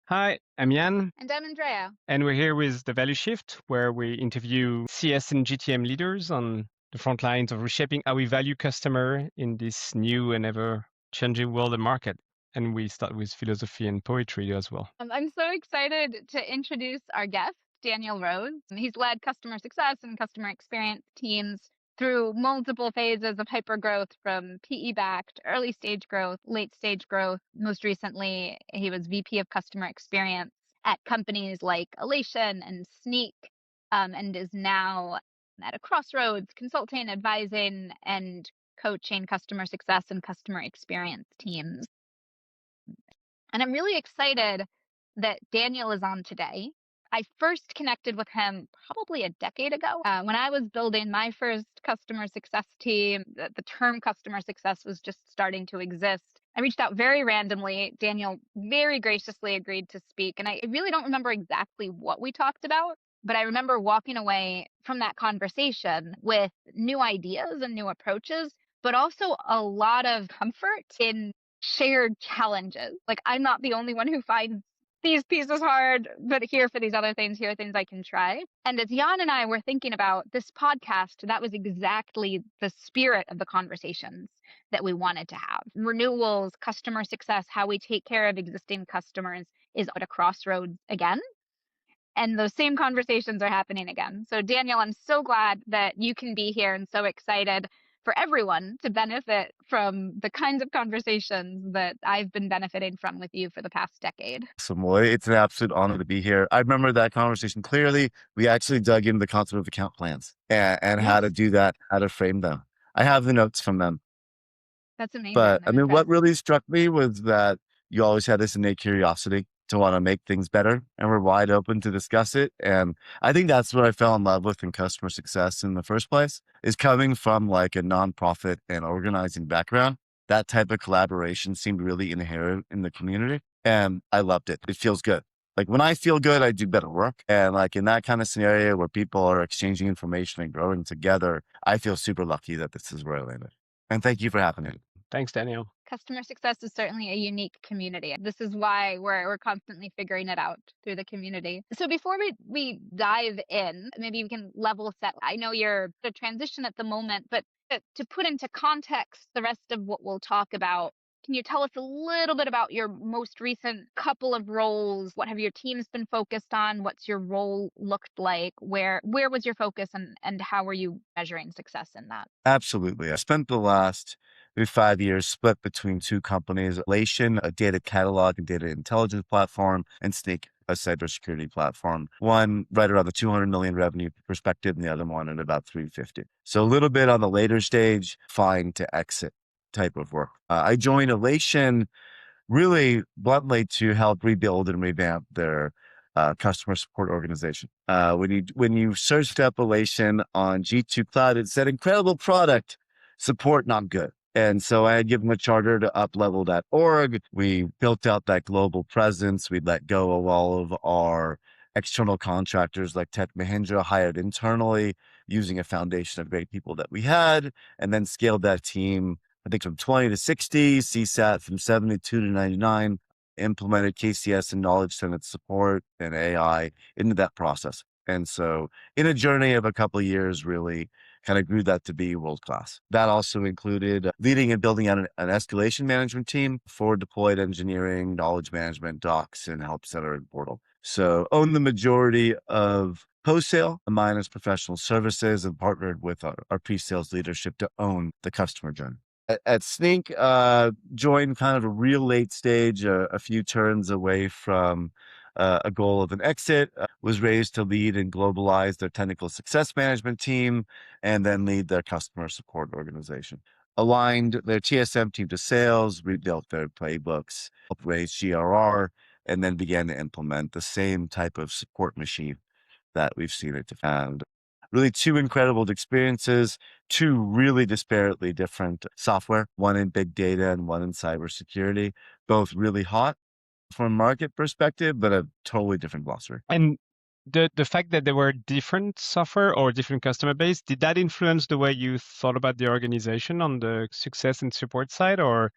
Hi, I'm Jan, And I'm Andrea. and we're here with The Value Shift, where we interview CS and GTM leaders on the front lines of reshaping how we value customer in this new and ever-changing world and market. And we start with philosophy and poetry as well. I'm so excited to introduce our guest, Daniel Rose. He's led customer success and customer experience teams through multiple phases of hypergrowth, from PE-backed, early stage growth, late stage growth. Most recently, he was VP of customer experience at companies like Alation and Snyk, and is now at a crossroads consulting, advising, and coaching customer success and customer experience teams. And I'm really excited that Daniel is on today. I first connected with him probably a decade ago when I was building my first customer success team. The term customer success was just starting to exist. I reached out very randomly. Daniel very graciously agreed to speak. And I really don't remember exactly what we talked about, but I remember walking away from that conversation with new ideas and new approaches, but also a lot of comfort in shared challenges. Like, I'm not the only one who finds these pieces hard, but here for these other things, here are things I can try. And as Jan and I were thinking about this podcast, that was exactly the spirit of the conversations that we wanted to have. Renewals, customer success, how we take care of existing customers is at a crossroads again. And those same conversations are happening again. So Daniel, I'm so glad that you can be here and so excited for everyone to benefit from the kinds of conversations that I've been benefiting from with you for the past decade. Well, it's an absolute honor to be here. I remember that conversation clearly. We actually dug into the concept of account plans and how to Yes, do that, how to frame them. I have the notes from them. that's amazing. But I I'm mean, what impressed. really struck me was that you always had this innate curiosity to want to make things better, and we're wide open to discuss it. And I think that's what I fell in love with in customer success in the first place, is coming from like a nonprofit and organizing background. That type of collaboration seemed really inherent in the community, and I loved it. It feels good. Like when I feel good, I do better work. And like in that kind of scenario where people are exchanging information and growing together, I feel super lucky that this is where I landed. And thank you for having me. Thanks, Daniel. Customer success is certainly a unique community. This is why we're constantly figuring it out through the community. So before we dive in, maybe we can level set. I know you're the transition at the moment, but to put into context the rest of what we'll talk about, can you tell us a little bit about your most recent couple of roles? What have your teams been focused on? What's your role looked like? Where was your focus, and how were you measuring success in that? Absolutely. I spent the last maybe 5 years split between two companies, Alation, a data catalog and data intelligence platform, and Snyk, a cybersecurity platform. One right around the 200 million revenue perspective, and the other one at about 350. So a little bit on the later stage, fine to exit type of work. I joined Alation really bluntly to help rebuild and revamp their customer support organization. When you searched up Alation on G2 Cloud, it said incredible product, support not good. And so I had given them a charter to uplevel.org. We built out that global presence. We let go of all of our external contractors like Tech Mahindra, hired internally using a foundation of great people that we had, and then scaled that team, I think, from 20 to 60, CSAT from 72 to 99, implemented KCS and knowledge tenant support and AI into that process. And so in a journey of a couple of years, really kind of grew that to be world-class. That also included leading and building out an escalation management team for deployed engineering, knowledge management, docs, and help center and portal. So own the majority of post-sale minus professional services, and partnered with our pre-sales leadership to own the customer journey. At Snyk, joined kind of a real late stage, a few turns away from a goal of an exit, was raised to lead and globalize their technical success management team, and then lead their customer support organization. Aligned their TSM team to sales, rebuilt their playbooks, helped raise GRR, and then began to implement the same type of support machine that we've seen it. And really two incredible experiences, two really disparately different software, one in big data and one in cybersecurity, both really hot from a market perspective, but a totally different glossary. And the fact that there were different software or different customer base, did that influence the way you thought about the organization on the success and support side, or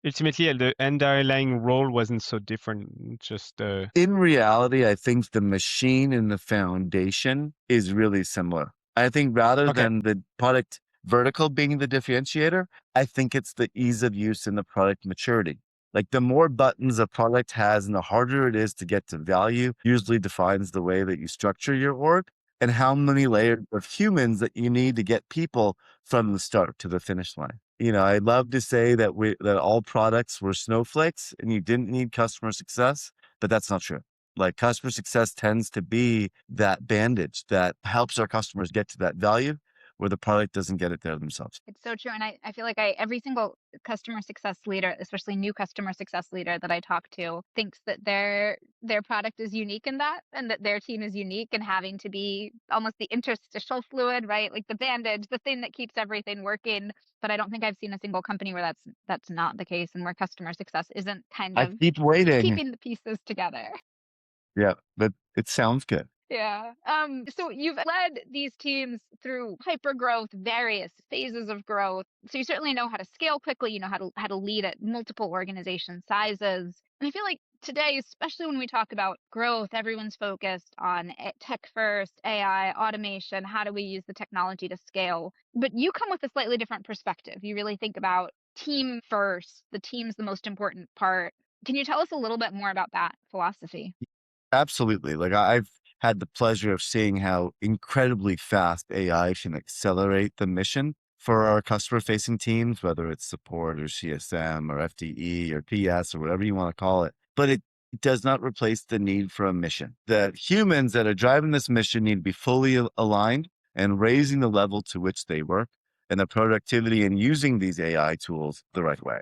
ultimately the underlying role wasn't so different. Just In reality, I think the machine and the foundation is really similar. I think rather okay. than the product vertical being the differentiator, I think it's the ease of use and the product maturity. Like the more buttons a product has and the harder it is to get to value usually defines the way that you structure your org and how many layers of humans that you need to get people from the start to the finish line. I'd love to say that all products were snowflakes and you didn't need customer success, but that's not true. Like customer success tends to be that bandage that helps our customers get to that value where the product doesn't get it there themselves. It's so true. And I feel like every single customer success leader, especially new customer success leader that I talk to, thinks that their product is unique in that, and that their team is unique and having to be almost the interstitial fluid, right? Like the bandage, the thing that keeps everything working. But I don't think I've seen a single company where that's not the case, and where customer success isn't kind I of keep waiting. keeping the pieces together. Yeah, but it sounds good. Yeah. So you've led these teams through hyper growth, various phases of growth. So you certainly know how to scale quickly, you know how to lead at multiple organization sizes. And I feel like today, especially when we talk about growth, everyone's focused on tech first, AI, automation, how do we use the technology to scale? But you come with a slightly different perspective. You really think about team first, the team's the most important part. Can you tell us a little bit more about that philosophy? Absolutely. Like I've had the pleasure of seeing how incredibly fast AI can accelerate the mission for our customer facing teams, whether it's support or CSM or FDE or PS or whatever you want to call it. But it does not replace the need for a mission. The humans that are driving this mission need to be fully aligned and raising the level to which they work and the productivity in using these AI tools the right way.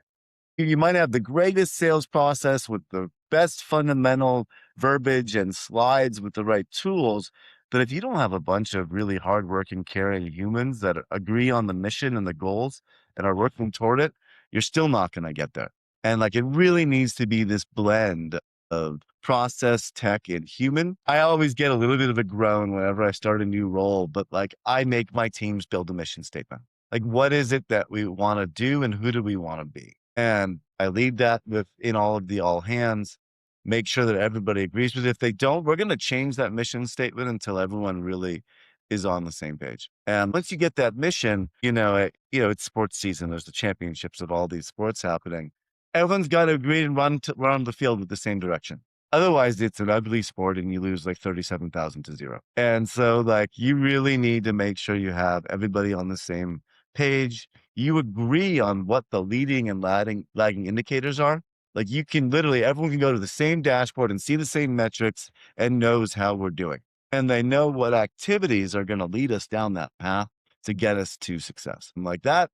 You might have the greatest sales process with the best fundamental verbiage and slides with the right tools. But if you don't have a bunch of really hardworking, caring humans that agree on the mission and the goals and are working toward it, you're still not going to get there. And like it really needs to be this blend of process, tech, and human. I always get a little bit of a groan whenever I start a new role, but like I make my teams build a mission statement. Like, what is it that we want to do and who do we want to be? And I lead that in all of the all hands, make sure that everybody agrees with it. If they don't, we're going to change that mission statement until everyone really is on the same page. And once you get that mission, it's sports season. There's the championships of all these sports happening. Everyone's got to agree and run on the field with the same direction. Otherwise, it's an ugly sport and you lose like 37,000 to 0. And so like you really need to make sure you have everybody on the same page. You agree on what the leading and lagging indicators are. Like you can literally, everyone can go to the same dashboard and see the same metrics and knows how we're doing. And they know what activities are going to lead us down that path to get us to success. And like that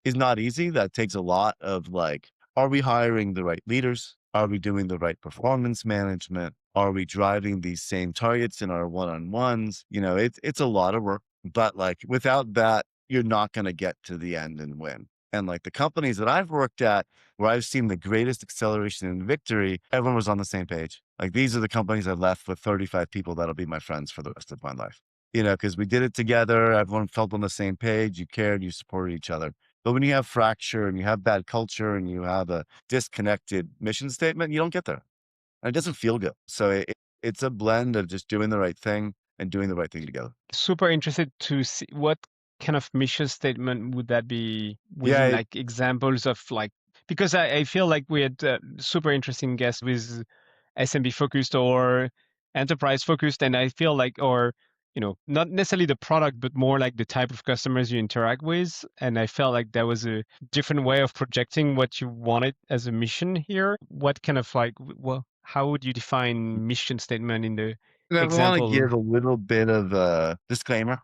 is not easy. That takes a lot of like, are we hiring the right leaders? Are we doing the right performance management? Are we driving these same targets in our one-on-ones? It's a lot of work, but like without that, you're not going to get to the end and win. And like the companies that I've worked at where I've seen the greatest acceleration and victory, everyone was on the same page. Like these are the companies I left with 35 people that'll be my friends for the rest of my life. Because we did it together. Everyone felt on the same page. You cared, you supported each other. But when you have fracture and you have bad culture and you have a disconnected mission statement, you don't get there. And it doesn't feel good. So it's a blend of just doing the right thing and doing the right thing together. Super interested to see what kind of mission statement would that be within Yeah, like examples of like, because I feel like we had super interesting guests with SMB focused or enterprise focused. And I feel like, or, not necessarily the product, but more like the type of customers you interact with. And I felt like that was a different way of projecting what you wanted as a mission here. What kind of like, well, how would you define mission statement in the and I want to example? give a little bit of a disclaimer.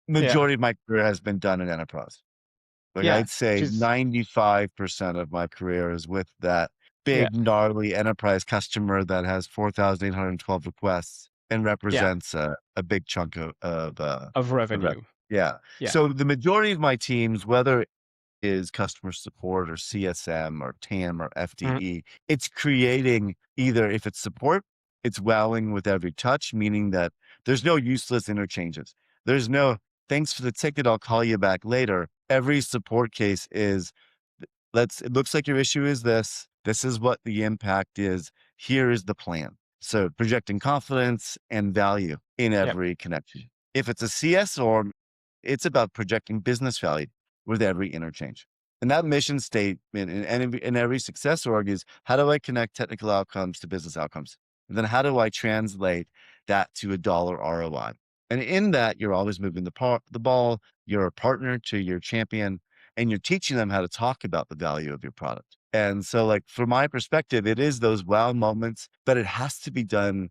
Yeah. Majority of my career has been done in enterprise. Like Yeah. I'd say Just, 95% of my career is with that yeah. big, gnarly enterprise customer that has 4,812 requests and Yeah. represents a big chunk Of of revenue. revenue. Yeah. Yeah. So the majority of my teams, whether is customer support or CSM or TAM or Mhm. FDE. It's creating either if it's support, it's wowing with every touch, meaning that there's no useless interchanges. There's no thanks for the ticket, I'll call you back later. Every support case is It looks like your issue is this. This is what the impact is. Here is the plan. So projecting confidence and value in Yep. every connection. If it's a CS org, it's about projecting business value with every interchange. And that mission statement in every success org is, how do I connect technical outcomes to business outcomes? And then how do I translate that to a dollar ROI? And in that, you're always moving the ball. You're a partner to your champion, and you're teaching them how to talk about the value of your product. And so, like, from my perspective, it is those wow moments, but it has to be done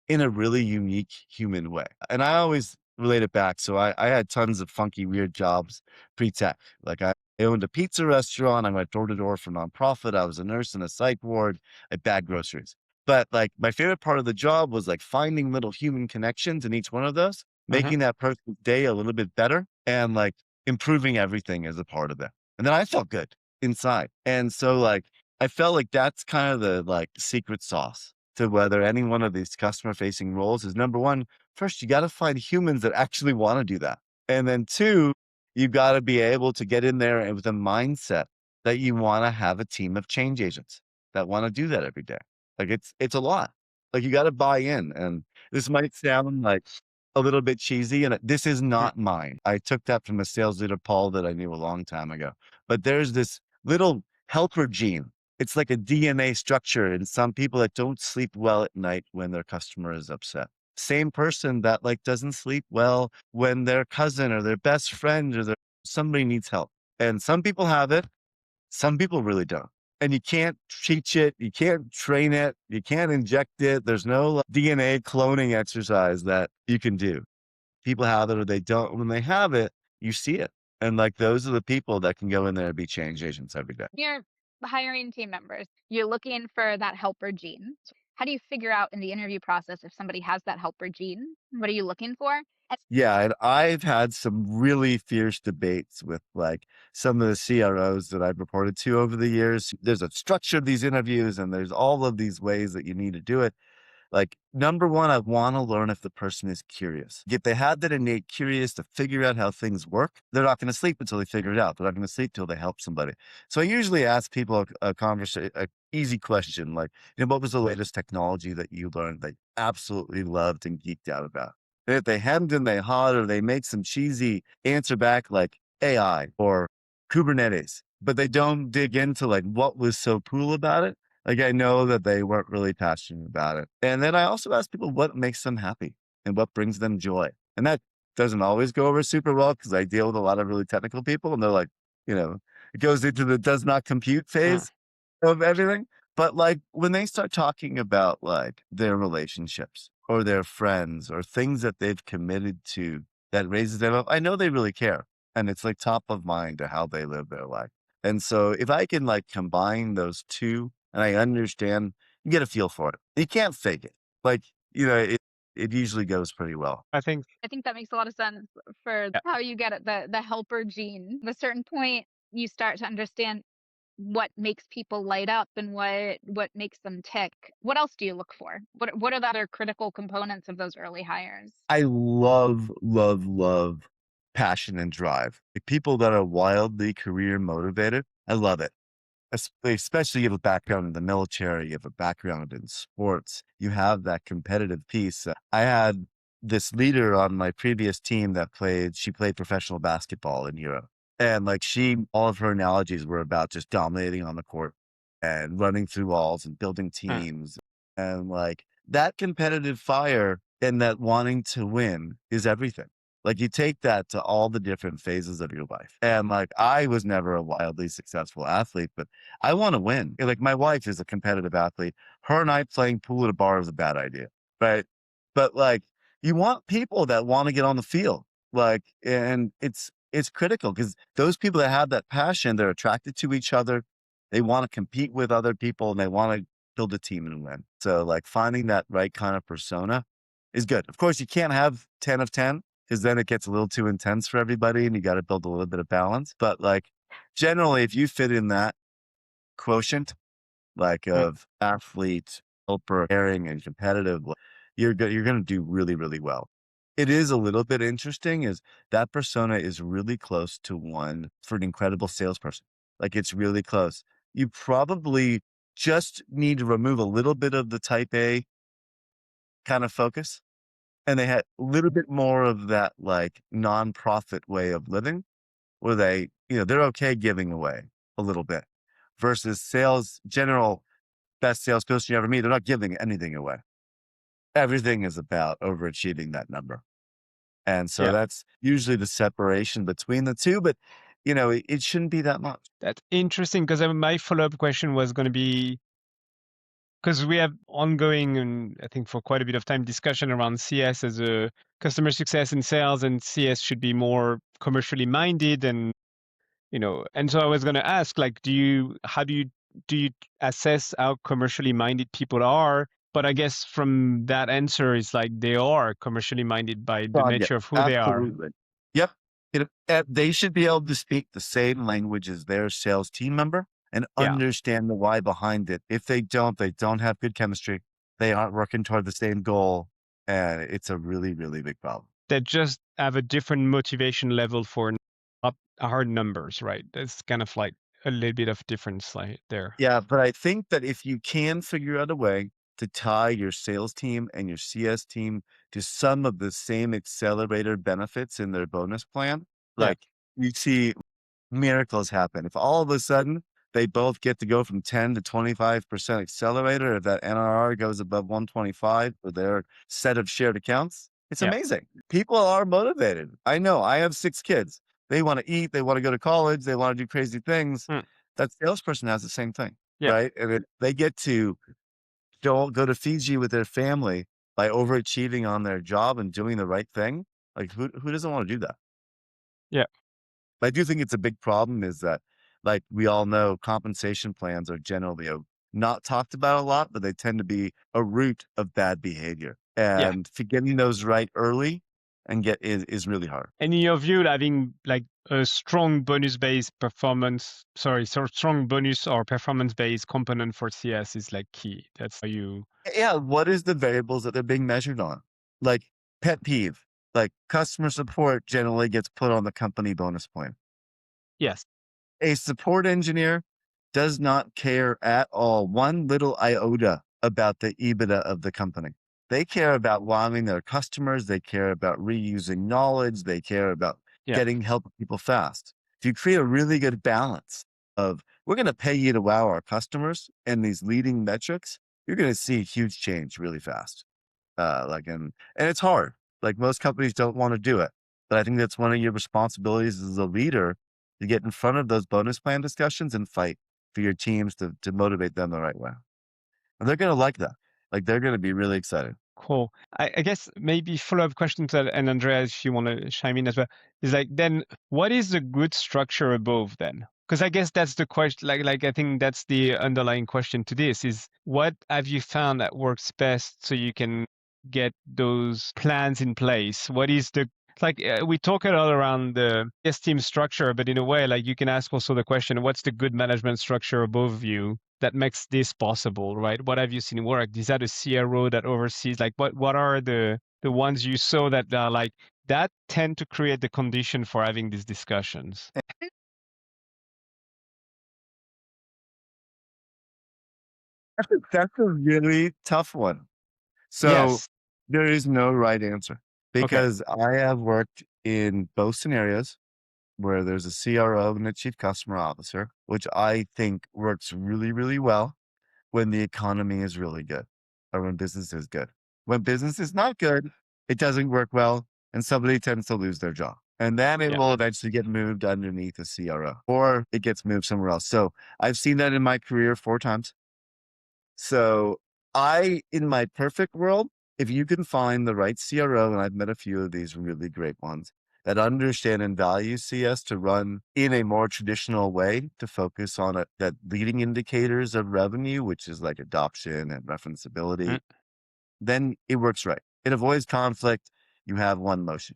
in a really unique human way. And I always relate it back. So I had tons of funky, weird jobs pre-tech. Like I owned a pizza restaurant. I went door to door for nonprofit. I was a nurse in a psych ward. I bagged groceries. But like my favorite part of the job was like finding little human connections in each one of those, Hmm. making that person's day a little bit better and like improving everything as a part of it. And then I felt good inside. And so like I felt like that's kind of the like secret sauce to whether any one of these customer facing roles is number one, first, you got to find humans that actually want to do that. And then two, you got to be able to get in there and with a mindset that you want to have a team of change agents that want to do that every day. Like it's a lot. Like you got to buy in. And this might sound like a little bit cheesy, and this is not mine. I took that from a sales leader, Paul, that I knew a long time ago. But there's this little helper gene. It's like a DNA structure in some people that don't sleep well at night when their customer is upset. Same person that like doesn't sleep well when their cousin or their best friend or somebody needs help. And some people have it, some people really don't. And you can't teach it, you can't train it, you can't inject it. There's no like, DNA cloning exercise that you can do. People have it or they don't. When they have it, you see it. And like those are the people that can go in there and be change agents every day. You're hiring team members. You're looking for that helper gene. How do you figure out in the interview process if somebody has that helper gene? What are you looking for? Yeah, and I've had some really fierce debates with like some of the CROs that I've reported to over the years. There's a structure of these interviews and there's all of these ways that you need to do it. Like, number one, I want to learn if the person is curious. If they had that innate curious to figure out how things work, they're not going to sleep until they figure it out. They're not going to sleep till they help somebody. So I usually ask people a conversation, a easy question like, what was the latest technology that you learned that you absolutely loved and geeked out about? And if they hemmed and they hawed or they make some cheesy answer back like AI or Kubernetes, but they don't dig into like what was so cool about it, like, I know that they weren't really passionate about it. And then I also ask people what makes them happy and what brings them joy. And that doesn't always go over super well because I deal with a lot of really technical people and they're like, it goes into the does not compute phase of everything. But like when they start talking about like their relationships or their friends or things that they've committed to that raises them up, I know they really care. And it's like top of mind to how they live their life. And so if I can like combine those two and I understand, you get a feel for it. You can't fake it. Like, it usually goes pretty well. I think, I think that makes a lot of sense for yeah, how you get at the helper gene. At a certain point, you start to understand what makes people light up and what makes them tick. What else do you look for? What are the other critical components of those early hires? I love, love, love passion and drive. Like, people that are wildly career motivated, I love it. Especially you have a background in the military, you have a background in sports, you have that competitive piece. I had this leader on my previous team she played professional basketball in Europe. And like all of her analogies were about just dominating on the court and running through walls and building mm, teams. And like that competitive fire and that wanting to win is everything. Like you take that to all the different phases of your life. And like I was never a wildly successful athlete, but I want to win. Like my wife is a competitive athlete. Her and I playing pool at a bar is a bad idea. Right. But like you want people that want to get on the field. Like, and it's critical because those people that have that passion, they're attracted to each other. They want to compete with other people and they want to build a team and win. So like finding that right kind of persona is good. Of course, you can't have 10 of 10 because then it gets a little too intense for everybody and you got to build a little bit of balance. But like generally, if you fit in that quotient, like mm. of athlete, helper, caring, and competitive, you're good. You're going to do really, really well. It is a little bit interesting is that persona is really close to one for an incredible salesperson. like it's really close. You probably just need to remove a little bit of the type A kind of focus. And they had a little bit more of that like nonprofit way of living where they, they're okay giving away a little bit versus sales, general best salesperson you ever meet. They're not giving anything away. Everything is about overachieving that number. And so Yeah. that's usually the separation between the two, but it shouldn't be that much. That's interesting because my follow-up question was going to be, because we have ongoing, and I think for quite a bit of time, discussion around CS as a customer success and sales, and CS should be more commercially minded. And, and so I was going to ask, like, how do you assess how commercially minded people are? But I guess from that answer, it's like they are commercially minded by the Yeah, nature of who they are. absolutely. Yep. They should be able to speak the same language as their sales team member and Yeah. understand the why behind it. If they don't have good chemistry. They aren't working toward the same goal. And it's a really, really big problem. That just have a different motivation level for hard numbers, right? That's kind of like a little bit of difference like there. Yeah, but I think that if you can figure out a way to tie your sales team and your CS team to some of the same accelerator benefits in their bonus plan, Yeah. like you see miracles happen. If all of a sudden they both get to go from 10 to 25% accelerator, if that NRR goes above 125 for their set of shared accounts, it's Yeah. amazing. People are motivated. I know I have 6 kids. They want to eat, they want to go to college, they want to do crazy things. Hmm. That salesperson has the same thing, Yeah. right? And they get to go to Fiji with their family by overachieving on their job and doing the right thing. Like who doesn't want to do that? Yeah. But I do think it's a big problem is that, like we all know, compensation plans are generally not talked about a lot, but they tend to be a root of bad behavior. Yeah. And getting those right early and is really hard. And in your view, having like a strong bonus-based strong bonus or performance-based component for CS is like key. That's how you. Yeah, what is the variables that they're being measured on? Like pet peeve, like customer support generally gets put on the company bonus plan. Yes. A support engineer does not care at all, one little iota, about the EBITDA of the company. They care about wowing their customers. They care about reusing knowledge. They care about getting help with people fast. If you create a really good balance of, we're going to pay you to wow our customers and these leading metrics, you're going to see huge change really fast. And it's hard. Like most companies don't want to do it, but I think that's one of your responsibilities as a leader to get in front of those bonus plan discussions and fight for your teams to motivate them the right way. And they're going to like that. Like they're going to be really excited. Cool. I guess maybe follow-up question to that, and Andrea, if you want to chime in as well, is like, then what is the good structure above then? Because I guess that's the question, like I think that's the underlying question to this is, what have you found that works best so you can get those plans in place? What is we talk a lot around the team structure, but in a way, like you can ask also the question, what's the good management structure above you that makes this possible, right? What have you seen work? Is that a CRO that oversees, like what are the ones you saw that are like, that tend to create the condition for having these discussions? That's a really tough one. So Yes. there is no right answer Okay. because I have worked in both scenarios where there's a CRO and a chief customer officer, which I think works really, really well when the economy is really good or when business is good. When business is not good, it doesn't work well and somebody tends to lose their job. And then it Yeah. will eventually get moved underneath a CRO or it gets moved somewhere else. So I've seen that in my career 4 times. So in my perfect world, if you can find the right CRO, and I've met a few of these really great ones that understand and value CS to run in a more traditional way to focus on that leading indicators of revenue, which is like adoption and referenceability, then it works right. It avoids conflict. You have one motion.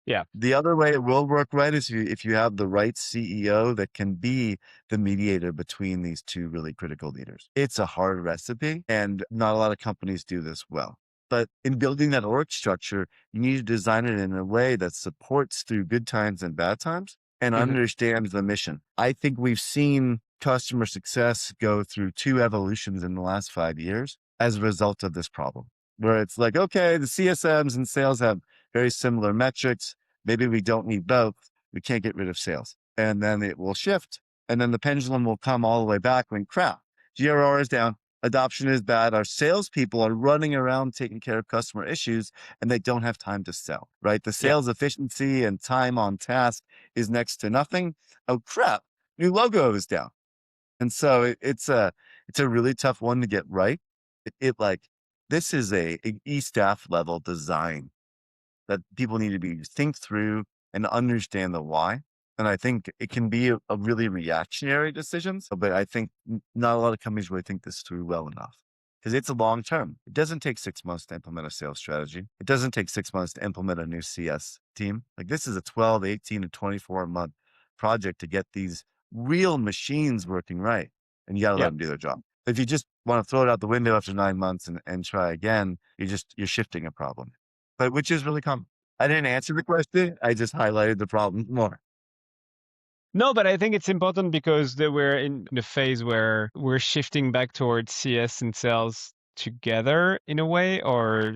Yeah. The other way it will work right is if you have the right CEO that can be the mediator between these two really critical leaders. It's a hard recipe and not a lot of companies do this well. But in building that org structure, you need to design it in a way that supports through good times and bad times and Mhm. understands the mission. I think we've seen customer success go through two evolutions in the last 5 years as a result of this problem, where it's like, okay, the CSMs and sales have very similar metrics. Maybe we don't need both. We can't get rid of sales. And then it will shift. And then the pendulum will come all the way back when crap, GRR is down. Adoption is bad. Our salespeople are running around taking care of customer issues and they don't have time to sell, right? The Yeah. sales efficiency and time on task is next to nothing. Oh crap, new logo is down. And so it's a really tough one to get right. Like, this is a e-staff level design that people need to be think through and understand the why. And I think it can be a really reactionary decision. But I think not a lot of companies really think this through well enough because it's a long term. It doesn't take 6 months to implement a sales strategy. It doesn't take 6 months to implement a new CS team. Like, this is a 12, 18 to 24-month project to get these real machines working right. And you got to let Yeah. them do their job. If you just want to throw it out the window after 9 months and try again, you're shifting a problem, but which is really common. I didn't answer the question. I just highlighted the problem more. No, but I think it's important because we're in a phase where we're shifting back towards CS and sales together in a way, or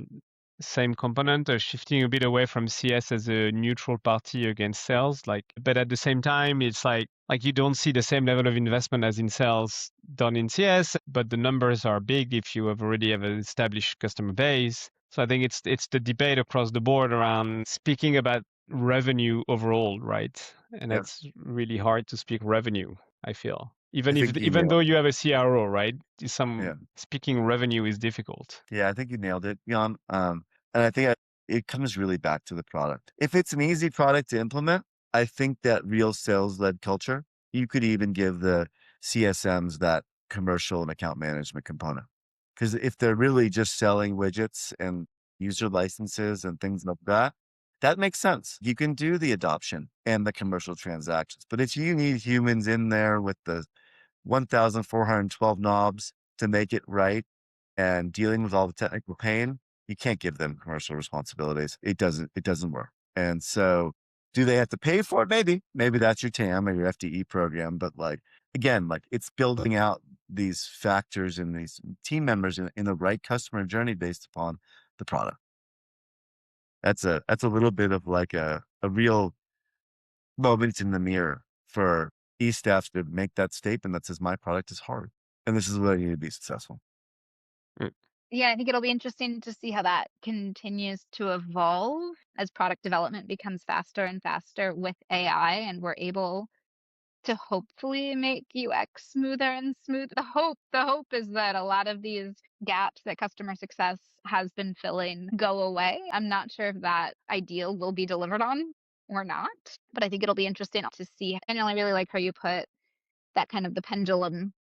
same component, or shifting a bit away from CS as a neutral party against sales. Like, but at the same time, it's like you don't see the same level of investment as in sales done in CS, but the numbers are big if you already have an established customer base. So I think it's the debate across the board around speaking about revenue overall, right? And Yeah, that's really hard to speak revenue, I feel. I Even if think you even nailed though it. you have a CRO, right? Yeah. Speaking revenue is difficult. Yeah, I think you nailed it, Jan. And I think it comes really back to the product. If it's an easy product to implement, I think that real sales-led culture, you could even give the CSMs that commercial and account management component. Because if they're really just selling widgets and user licenses and things like that, that makes sense. You can do the adoption and the commercial transactions. But if you need humans in there with the 1,412 knobs to make it right and dealing with all the technical pain, you can't give them commercial responsibilities. It doesn't work. And so do they have to pay for it? Maybe that's your TAM or your FDE program. But like, again, like, it's building out these factors and these team members in the right customer journey based upon the product. That's a little bit of like a real moment in the mirror for e-staff to make that statement that says my product is hard and this is what I need to be successful. Mm. Yeah, I think it'll be interesting to see how that continues to evolve as product development becomes faster and faster with AI, and we're able to hopefully make UX smoother and smooth. The hope is that a lot of these gaps that customer success has been filling go away. I'm not sure if that ideal will be delivered on or not, but I think it'll be interesting to see. And I really like how you put that kind of the pendulum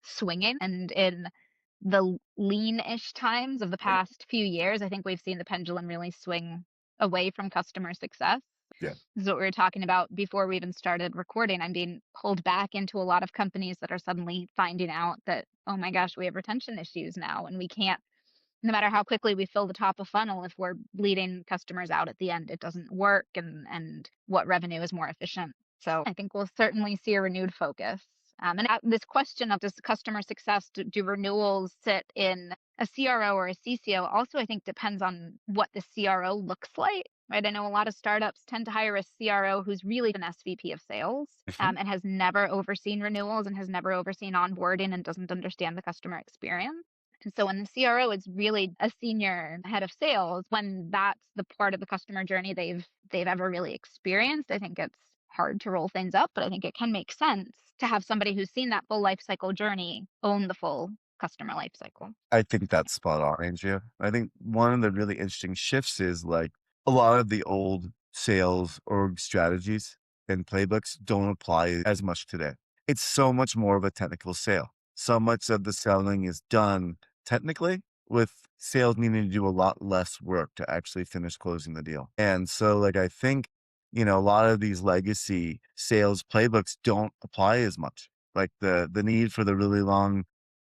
swinging, and in the lean-ish times of the past few years, I think we've seen the pendulum really swing away from customer success. Yeah. This is what we were talking about before we even started recording. I'm being pulled back into a lot of companies that are suddenly finding out that, oh my gosh, we have retention issues now, and we can't, no matter how quickly we fill the top of funnel, if we're bleeding customers out at the end, it doesn't work, and what revenue is more efficient. So I think we'll certainly see a renewed focus. And this question of, does customer success, do renewals sit in a CRO or a CCO, also I think depends on what the CRO looks like. Right? I know a lot of startups tend to hire a CRO who's really an SVP of sales, Mhm. and has never overseen renewals and has never overseen onboarding and doesn't understand the customer experience. And so when the CRO is really a senior head of sales, when that's the part of the customer journey they've ever really experienced, I think it's hard to roll things up, but I think it can make sense to have somebody who's seen that full life cycle journey own the full customer life cycle. I think that's spot on, Andrea. I think one of the really interesting shifts is like a lot of the old sales org strategies and playbooks don't apply as much today. It's so much more of a technical sale. So much of the selling is done technically, with sales needing to do a lot less work to actually finish closing the deal. And so, like, I think, a lot of these legacy sales playbooks don't apply as much. Like, the need for the really long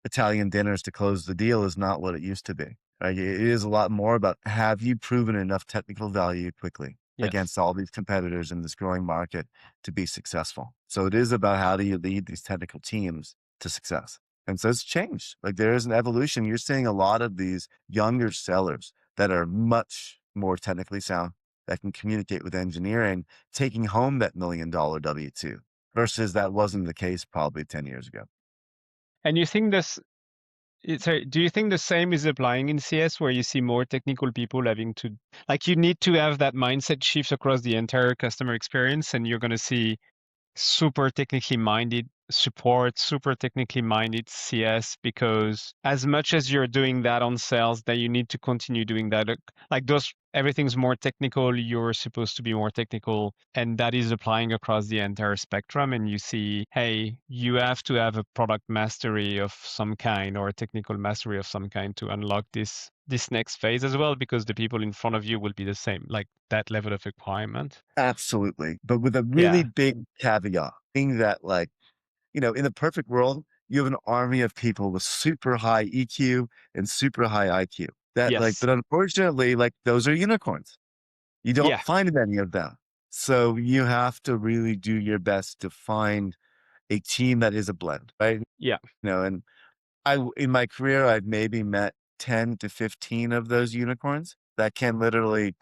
Italian dinners to close the deal is not what it used to be. Like, it is a lot more about, have you proven enough technical value quickly? Yes. against all these competitors in this growing market to be successful. So it is about how do you lead these technical teams to success. And so it's changed. Like there is an evolution. You're seeing a lot of these younger sellers that are much more technically sound, that can communicate with engineering, taking home that $1 million W-2 versus that wasn't the case probably 10 years ago. And you think this, sorry, do you think the same is applying in CS where you see more technical people having to, like you need to have that mindset shift across the entire customer experience, and you're going to see super technically minded support, super technically minded CS, because as much as you're doing that on sales, that you need to continue doing that. Like those, everything's more technical. You're supposed to be more technical, and that is applying across the entire spectrum. And you see, hey, you have to have a product mastery of some kind or a technical mastery of some kind to unlock this next phase as well, because the people in front of you will be the same, like that level of requirement. Absolutely. But with a really Yeah. big caveat, being that like, in the perfect world, you have an army of people with super high EQ and super high IQ that like, Yes. but unfortunately, like those are unicorns. You don't Yeah. find many of them. So you have to really do your best to find a team that is a blend, right? Yeah. And in my career, I've maybe met 10 to 15 of those unicorns that can literally,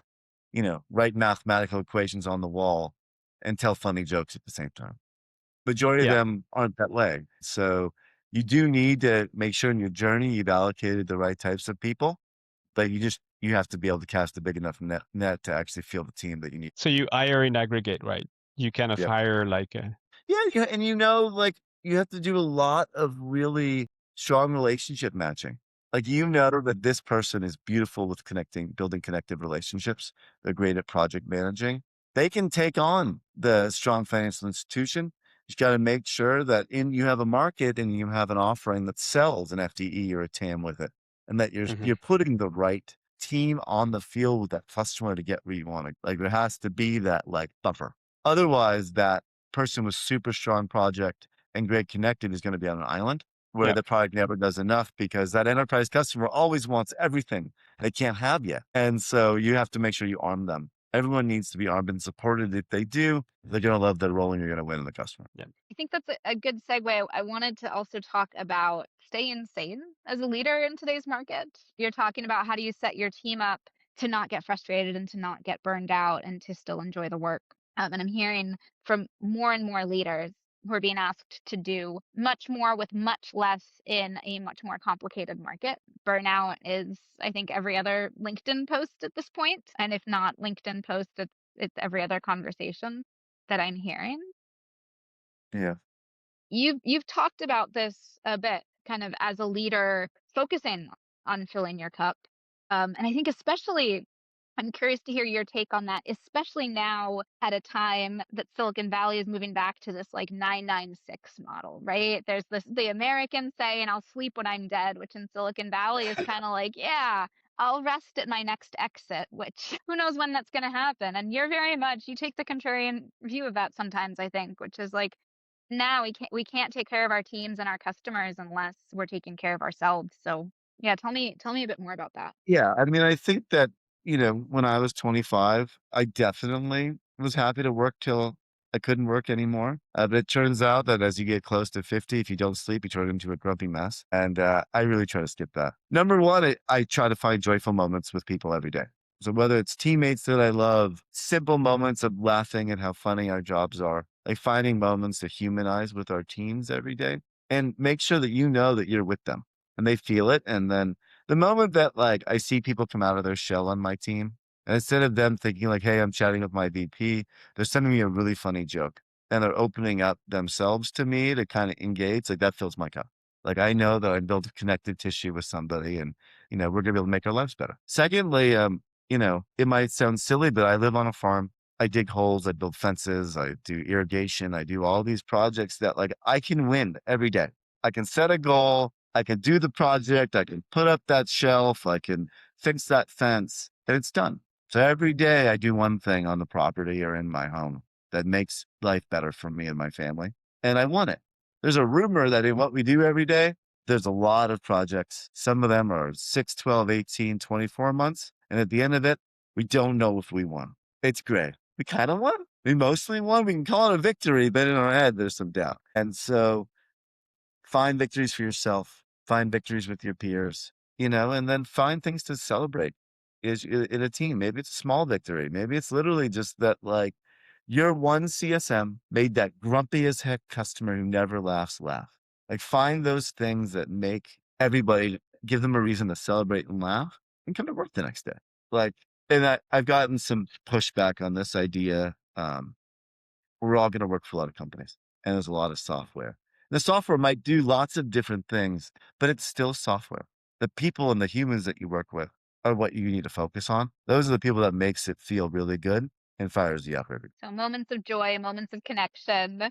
write mathematical equations on the wall and tell funny jokes at the same time. Majority of Yeah. them aren't that way. So you do need to make sure in your journey you've allocated the right types of people, but you have to be able to cast a big enough net to actually feel the team that you need. So you hire in aggregate, right? You kind of Yep. hire like a, Yeah, and like you have to do a lot of really strong relationship matching. Like that this person is beautiful with building connected relationships. They're great at project managing. They can take on the strong financial institution. You got to make sure that you have a market and you have an offering that sells an FDE or a TAM with it, and that Mhm. you're putting the right team on the field with that customer to get where you want to. Like there has to be that like buffer. Otherwise, that person with super strong project and great connected is going to be on an island where Yeah. the product never does enough because that enterprise customer always wants everything they can't have yet. And so you have to make sure you arm them. Everyone needs to be armed and supported. If they do, they're going to love the role and you're going to win in the customer. Yeah. I think that's a good segue. I wanted to also talk about staying sane as a leader in today's market. You're talking about how do you set your team up to not get frustrated and to not get burned out and to still enjoy the work. And I'm hearing from more and more leaders who are being asked to do much more with much less in a much more complicated market. Burnout is, I think, every other LinkedIn post at this point. And if not LinkedIn post, it's every other conversation that I'm hearing. Yeah. You've talked about this a bit, kind of as a leader, focusing on filling your cup. And I think especially, I'm curious to hear your take on that, especially now at a time that Silicon Valley is moving back to this like 996 model, right? There's the American saying, I'll sleep when I'm dead, which in Silicon Valley is kind of like, yeah, I'll rest at my next exit, which who knows when that's going to happen. And you're very much, you take the contrarian view of that sometimes, I think, which is like, now we can't take care of our teams and our customers unless we're taking care of ourselves. So yeah, tell me a bit more about that. Yeah. I mean, I think that, when I was 25, I definitely was happy to work till I couldn't work anymore. But it turns out that as you get close to 50, if you don't sleep, you turn into a grumpy mess. And I really try to skip that. Number one, I try to find joyful moments with people every day. So whether it's teammates that I love, simple moments of laughing at how funny our jobs are, like finding moments to humanize with our teams every day and make sure that you know that you're with them and they feel it. And then the moment that like I see people come out of their shell on my team, and instead of them thinking like, "Hey, I'm chatting with my VP," they're sending me a really funny joke, and they're opening up themselves to me to kind of engage. Like that fills my cup. Like I know that I built a connected tissue with somebody, and we're gonna be able to make our lives better. Secondly, it might sound silly, but I live on a farm. I dig holes, I build fences, I do irrigation, I do all these projects that like I can win every day. I can set a goal, I can do the project, I can put up that shelf, I can fix that fence, and it's done. So every day I do one thing on the property or in my home that makes life better for me and my family. And I want it. There's a rumor that in what we do every day, there's a lot of projects. Some of them are 6, 12, 18, 24 months. And at the end of it, we don't know if we won. It's great. We kind of won. We mostly won. We can call it a victory, but in our head, there's some doubt. And so find victories for yourself, find victories with your peers, and then find things to celebrate is in a team. Maybe it's a small victory. Maybe it's literally just that, like, your one CSM made that grumpy as heck customer who never laughs laugh. Like, find those things that make everybody, give them a reason to celebrate and laugh and come to work the next day. Like, and I've gotten some pushback on this idea. We're all going to work for a lot of companies, and there's a lot of software. The software might do lots of different things, but it's still software. The people and the humans that you work with are what you need to focus on. Those are the people that makes it feel really good and fires you up every day. So moments of joy, moments of connection,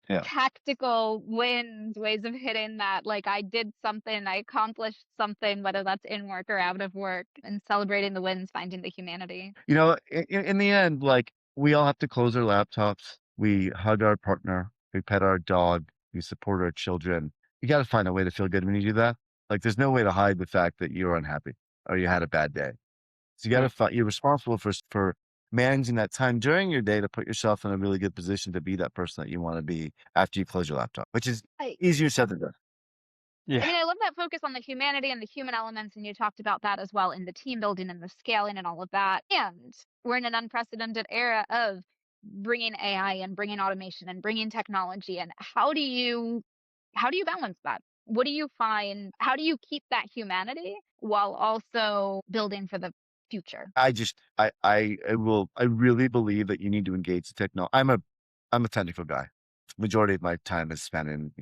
Yeah. tactical wins, ways of hitting that. Like I did something, I accomplished something, whether that's in work or out of work, and celebrating the wins, finding the humanity. In the end, like, we all have to close our laptops. We hug our partner. We pet our dog. We support our children. You got to find a way to feel good when you do that. Like, there's no way to hide the fact that you're unhappy or you had a bad day. So you got to find, you're responsible for managing that time during your day to put yourself in a really good position to be that person that you want to be after you close your laptop, which is I, easier said than done. Yeah. I mean, I love that focus on the humanity and the human elements, and you talked about that as well in the team building and the scaling and all of that. And we're in an unprecedented era of bringing AI and bringing automation and bringing technology. And how do you balance that? What do you find? How do you keep that humanity while also building for the future? I really believe that you need to engage the technology. I'm a technical guy. Majority of my time is spent in,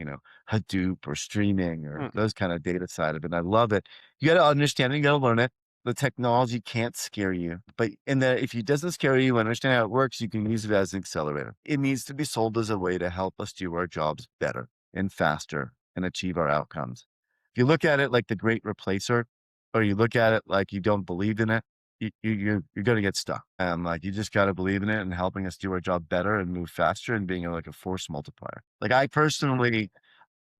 Hadoop or streaming or those kind of data side of it. And I love it. You got to understand it. You got to learn it. The technology can't scare you, but if it doesn't scare you, understand how it works, you can use it as an accelerator. It needs to be sold as a way to help us do our jobs better and faster and achieve our outcomes. If you look at it like the great replacer, or you look at it like you don't believe in it, you're going to get stuck. Like, you just got to believe in it and helping us do our job better and move faster and being like a force multiplier. Like, I personally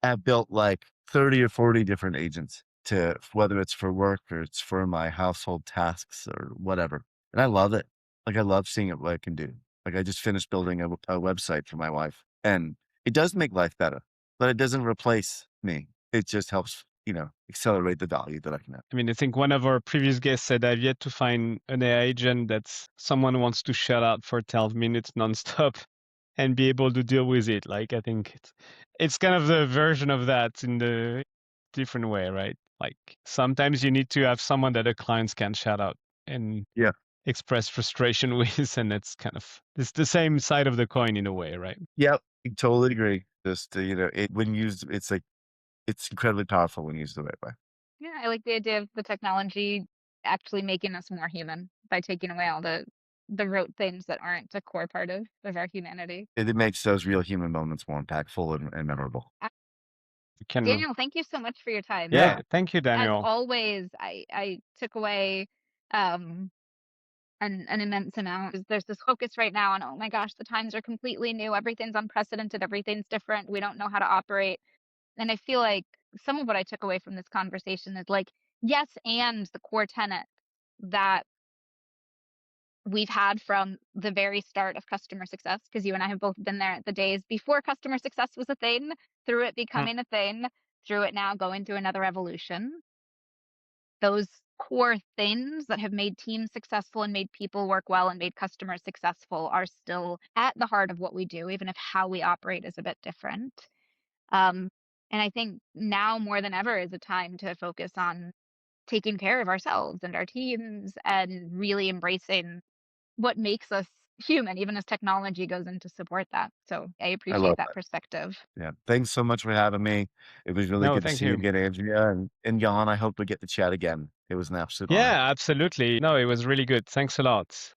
have built like 30 or 40 different agents to, whether it's for work or it's for my household tasks or whatever. And I love it. Like, I love seeing it, what it can do. Like, I just finished building a website for my wife, and it does make life better, but it doesn't replace me. It just helps, accelerate the value that I can have. I mean, I think one of our previous guests said, I've yet to find an AI agent that someone wants to shut out for 12 minutes nonstop and be able to deal with it. Like, I think it's kind of the version of that in the different way, right? Like, sometimes you need to have someone that the clients can shout out and Yeah. express frustration with, and it's the same side of the coin in a way, right? Yep. I totally agree. Just, when used, it's incredibly powerful when used the right way. Yeah, I like the idea of the technology actually making us more human by taking away all the rote things that aren't a core part of our humanity. It makes those real human moments more impactful and memorable. We can, Daniel, thank you so much for your time. yeah, thank you, As Daniel. always, I took away um an immense amount. There's this focus right now on, oh my gosh, the times are completely new, everything's unprecedented, everything's different, we don't know how to operate. And I feel like some of what I took away from this conversation is like, yes, and the core tenet that we've had from the very start of customer success, because you and I have both been there at the days before customer success was a thing, through it becoming a thing, through it now going through another evolution. Those core things that have made teams successful and made people work well and made customers successful are still at the heart of what we do, even if how we operate is a bit different. Um, and I think now more than ever is a time to focus on taking care of ourselves and our teams and really embracing what makes us human, even as technology goes in to support that. So I I appreciate love that that. perspective. Yeah. Thanks so much for having me. It was really No, good to thank see you you. again, Andrea, and Jan. I hope we get to chat again. It was an absolute honor. Yeah, absolutely. No, it was really good. Thanks a lot.